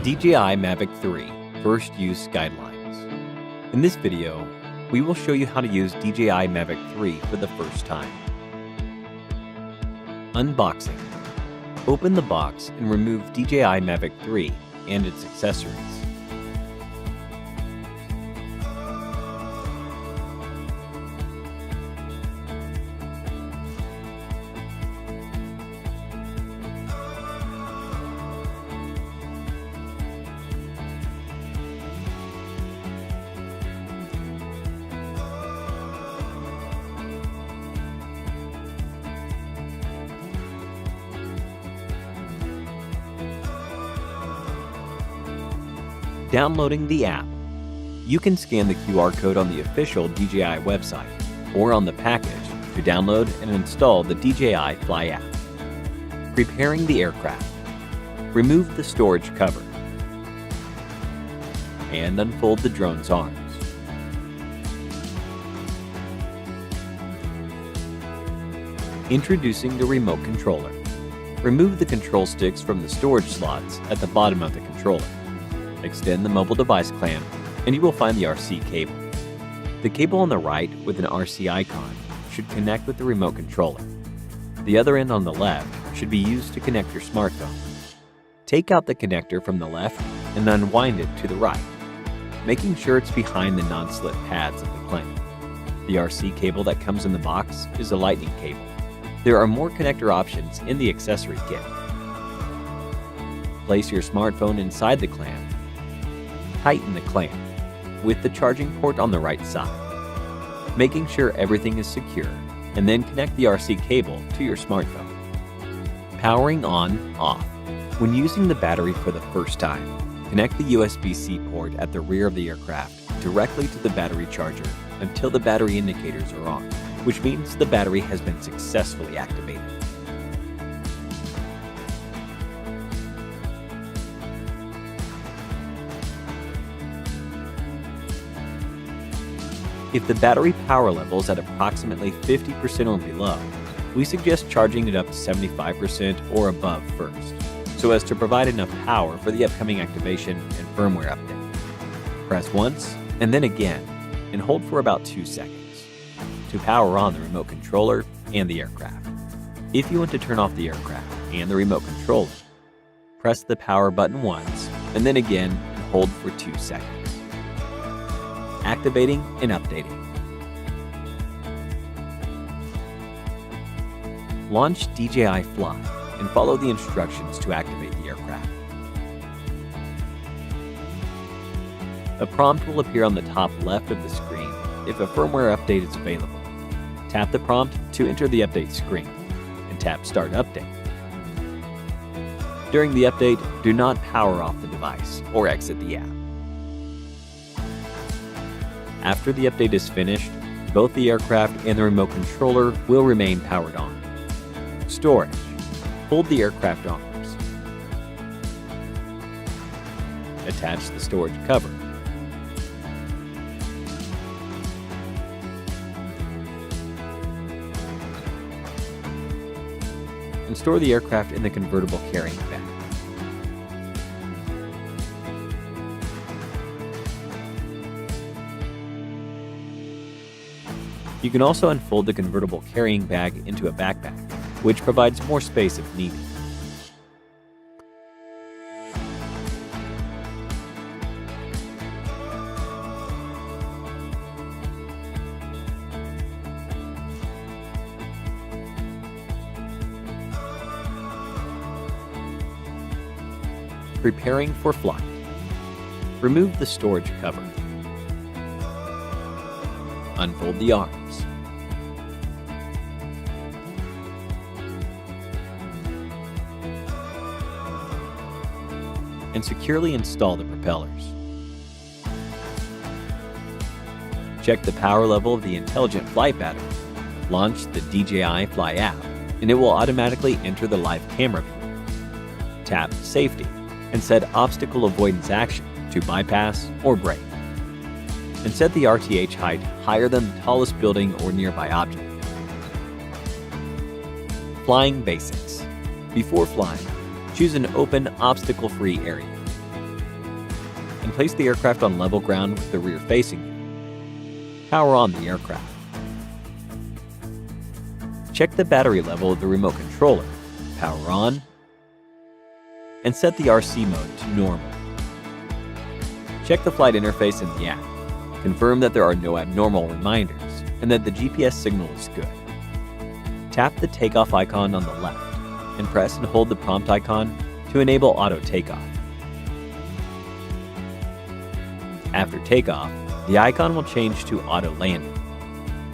DJI Mavic 3 First Use Guidelines. In this video, we will show you how to use DJI Mavic 3 for the first time. Unboxing. Open the box and remove DJI Mavic 3 and its accessories. Downloading the app. You can scan the QR code on the official DJI website or on the package to download and install the DJI Fly app. Preparing the aircraft. Remove the storage cover and unfold the drone's arms. Introducing the remote controller. Remove the control sticks from the storage slots at the bottom of the controller. Extend the mobile device clamp, and you will find the RC cable. The cable on the right with an RC icon should connect with the remote controller. The other end on the left should be used to connect your smartphone. Take out the connector from the left and unwind it to the right, making sure it's behind the non-slip pads of the plane. The RC cable that comes in the box is a lightning cable. There are more connector options in the accessory kit. Place your smartphone inside the clamp. Tighten the clamp with the charging port on the right side, making sure everything is secure, and then connect the RC cable to your smartphone. Powering on/off. When using the battery for the first time, connect the USB-C port at the rear of the aircraft directly to the battery charger until the battery indicators are on, which means the battery has been successfully activated. If the battery power level is at approximately 50% or below, we suggest charging it up to 75% or above first, so as to provide enough power for the upcoming activation and firmware update. Press once and then again, and hold for about 2 seconds to power on the remote controller and the aircraft. If you want to turn off the aircraft and the remote controller, press the power button once and then again and hold for 2 seconds. Activating and updating. Launch DJI Fly and follow the instructions to activate the aircraft. A prompt will appear on the top left of the screen if a firmware update is available. Tap the prompt to enter the update screen and tap Start Update. During the update, do not power off the device or exit the app. After the update is finished, both the aircraft and the remote controller will remain powered on. Storage. Fold the aircraft arms. Attach the storage cover. And store the aircraft in the convertible carrying bag. You can also unfold the convertible carrying bag into a backpack, which provides more space if needed. Preparing for flight. Remove the storage cover. Unfold the arms. And securely install the propellers. Check the power level of the intelligent flight battery. Launch the DJI Fly app, and it will automatically enter the live camera view. Tap Safety and set Obstacle Avoidance Action to bypass or brake. And set the RTH height higher than the tallest building or nearby object. Flying Basics. Before flying, choose an open, obstacle-free area. and place the aircraft on level ground with the rear facing you. Power on the aircraft. Check the battery level of the remote controller, power on, and set the RC mode to normal. Check the flight interface in the app. Confirm that there are no abnormal reminders and that the GPS signal is good. Tap the takeoff icon on the left and press and hold the prompt icon to enable auto takeoff. After takeoff, the icon will change to auto landing.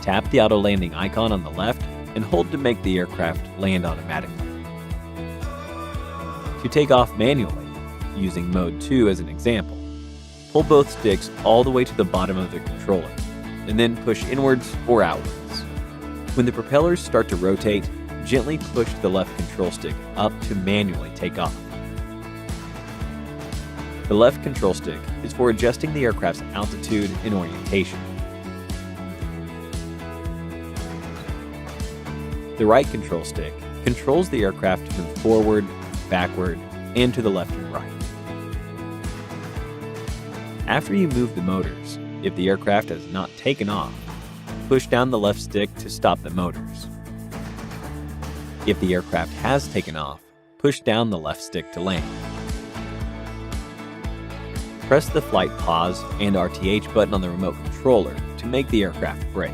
Tap the auto landing icon on the left and hold to make the aircraft land automatically. To take off manually, using Mode 2 as an example, pull both sticks all the way to the bottom of the controller, and then push inwards or outwards. When the propellers start to rotate, gently push the left control stick up to manually take off. The left control stick is for adjusting the aircraft's altitude and orientation. The right control stick controls the aircraft to move forward, backward, and to the left and right. After you move the motors, if the aircraft has not taken off, push down the left stick to stop the motors. If the aircraft has taken off, push down the left stick to land. Press the flight pause and RTH button on the remote controller to make the aircraft brake.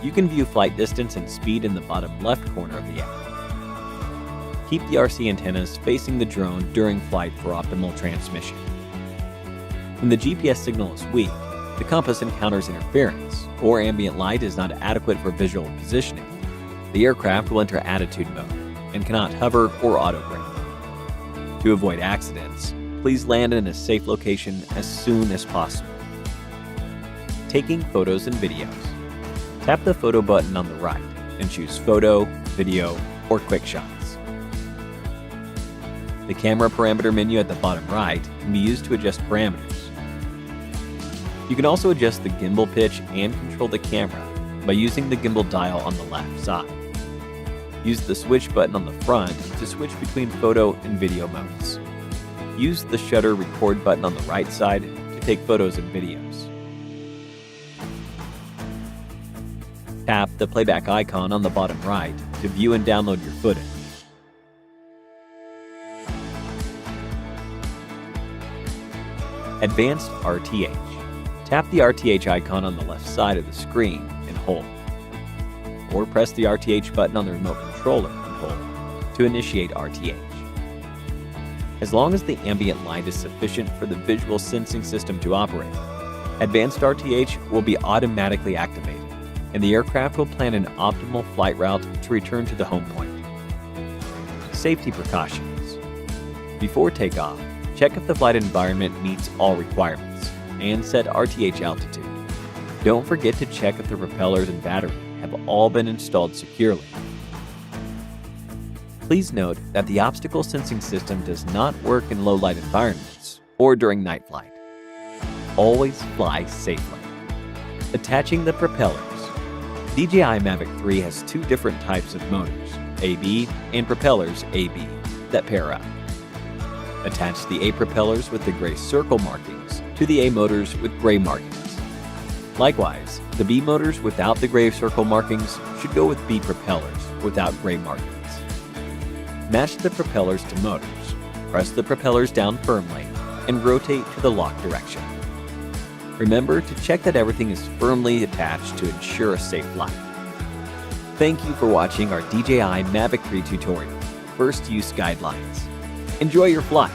You can view flight distance and speed in the bottom left corner of the app. Keep the RC antennas facing the drone during flight for optimal transmission. When the GPS signal is weak, the compass encounters interference, or ambient light is not adequate for visual positioning, the aircraft will enter attitude mode and cannot hover or auto-brake. To avoid accidents, please land in a safe location as soon as possible. Taking photos and videos. Tap the photo button on the right and choose Photo, Video, or Quick Shots. The camera parameter menu at the bottom right can be used to adjust parameters. You can also adjust the gimbal pitch and control the camera by using the gimbal dial on the left side. Use the switch button on the front to switch between photo and video modes. Use the shutter record button on the right side to take photos and videos. Tap the playback icon on the bottom right to view and download your footage. Advanced RTH. Tap the RTH icon on the left side of the screen and hold. Or press the RTH button on the remote controller and hold to initiate RTH. As long as the ambient light is sufficient for the visual sensing system to operate, Advanced RTH will be automatically activated, and the aircraft will plan an optimal flight route to return to the home point. Safety precautions. Before takeoff, check if the flight environment meets all requirements, and set RTH altitude. Don't forget to check if the propellers and battery have all been installed securely. Please note that the obstacle sensing system does not work in low light environments or during night flight. Always fly safely. Attaching the propellers. DJI Mavic 3 has two different types of motors, AB and propellers AB, that pair up. Attach the A propellers with the gray circle markings to the A motors with gray markings. Likewise, the B motors without the gray circle markings should go with B propellers without gray markings. Match the propellers to motors, press the propellers down firmly, and rotate to the lock direction. Remember to check that everything is firmly attached to ensure a safe flight. Thank you for watching our DJI Mavic 3 tutorial, First Use Guidelines. Enjoy your flight!